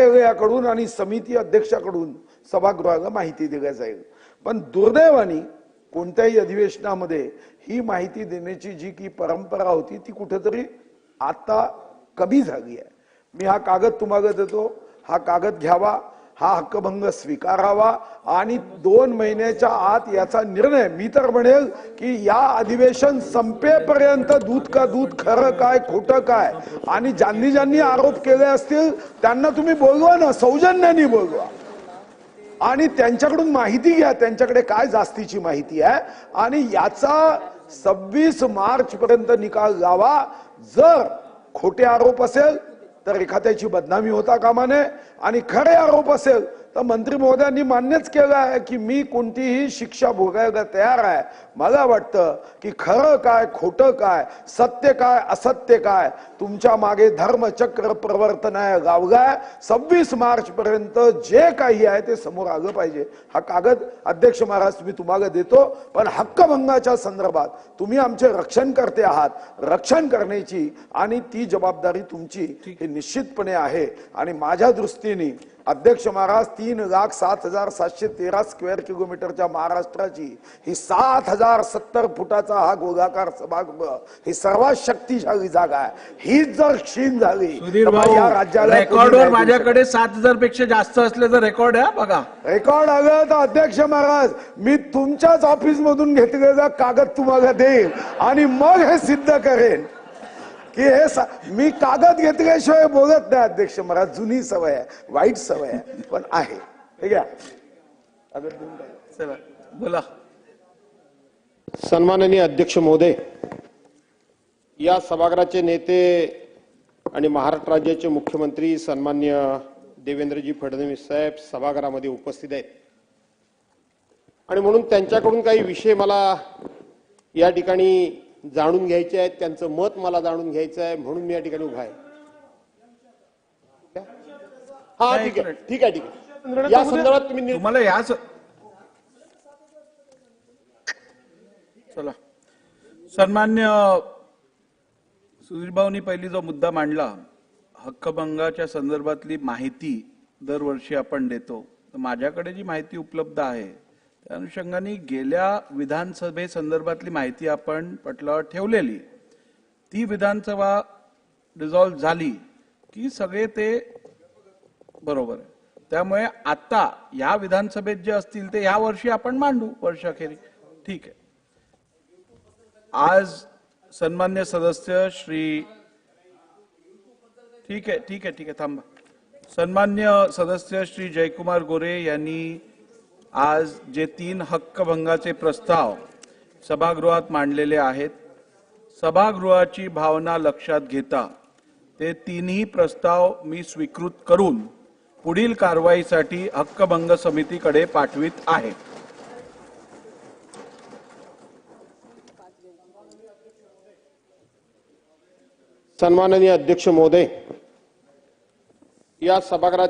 याकडून आणि समिती अध्यक्षाकडून सभागृहाला माहिती दिली जाईल। पण दुर्दैवाने कोणत्याही अधिवेशनामध्ये ही माहिती देण्याची जी की परंपरा होती ती कुठेतरी आता कमी झाली आहे। मी हा कागद तुम्हाला देतो, हा कागद घ्यावा, हा हक्कभंग स्वीकारावा आणि 2 महिन्याच्या आत याचा निर्णय, मी तर म्हणेल की या अधिवेशन संपेपर्यंत दूध का दूध, खरं काय खोटं काय, आणि ज्यांनी ज्यांनी आरोप केले असतील त्यांना तुम्ही बोलवा ना, सौजन्याने बोलवा आणि त्यांच्याकडून माहिती घ्या, त्यांच्याकडे काय जास्तीची माहिती आहे आणि याचा 26 मार्च पर्यंत निकाल लावा। जर खोटे आरोप असेल तर एखाद्याची बदनामी होता कामा नये आणि खरे आरोप असेल तर मंत्री महोदयांनी मान्यच केलं आहे की मी कोणतीही शिक्षा भोगायला तयार आहे। मला वाटतं की खरं काय खोटं काय, सत्य काय असत्य काय, तुमच्या मागे धर्मचक्र प्रवर्तन आहे लावलाय। 26 मार्च पर्यंत जे काही आहे ते समोर आलं पाहिजे। हा कागद अध्यक्ष महाराज मी तुम्हाला देतो, पण हक्कभंगाच्या संदर्भात तुम्ही आमचे रक्षणकर्ते आहात, रक्षण करण्याची आणि ती जबाबदारी तुमची हे निश्चितपणे आहे। आणि माझ्या दृष्टीने अध्यक्ष महाराज 3,07,713 स्क्वेअर किलोमीटरच्या महाराष्ट्राची ही 7,070 फुटाचा हा गोलाकार सभागृह ही सर्वात शक्तिशाली जागा आहे। ही जर क्षीण झाली तर या राज्याला रेकॉर्डवर माझ्याकडे 7,000 पेक्षा जास्त असल्याचं रेकॉर्ड आहे बघा। रेकॉर्ड आलं तर अध्यक्ष महाराज मी तुमच्याच ऑफिस मधून घेतलेला कागद तुम्हाला देईल आणि मग हे सिद्ध करेन की हे मी कागद घेतल्याशिवाय बोलत नाही। अध्यक्ष महाराज जुनी सवय आहे, वाईट सवय आहे, पण आहे। ठीक आहे, चला बोला। सन्माननीय अध्यक्ष महोदय, या सभागृहाचे नेते आणि महाराष्ट्र राज्याचे मुख्यमंत्री सन्मान्य देवेंद्रजी फडणवीस साहेब सभागृहामध्ये उपस्थित आहेत आणि म्हणून त्यांच्याकडून काही विषय मला या ठिकाणी जाणून घ्यायचे आहेत, त्यांचं मत मला जाणून घ्यायचं आहे, म्हणून मी या ठिकाणी उभा आहे। हा ठीक आहे ठीक आहे ठीक आहे। या संदर्भात तुम्हाला या चला सन्मान्य सुधीर भाऊंनी पहिली जो मुद्दा मांडला, हक्कभंगाच्या संदर्भातली माहिती दरवर्षी आपण देतो, तर माझ्याकडे जी माहिती उपलब्ध आहे त्या अनुषंगाने गेल्या विधानसभे संदर्भातली माहिती आपण पटलावर ठेवलेली, ती विधानसभा डिझॉल्व्ह झाली की सगळे ते बरोबर आहे। त्यामुळे आता या विधानसभेत जे असतील ते या वर्षी आपण मांडू वर्षाखेरी, ठीक आहे। आज सन्मान्य सदस्य श्री ठीक आहे थांबा, सन्मान्य सदस्य श्री जयकुमार गोरे यांनी आज जे 3 हक्कभंगाचे प्रस्ताव सभागृहात मांडलेले आहेत, सभागृहाची भावना लक्षात घेता ते 3ही प्रस्ताव मी स्वीकृत करून पुढील कारवाईसाठी हक्कभंग समितीकडे पाठवित आहे। सन्माननीय अध्यक्ष महोदय, या सभागृहात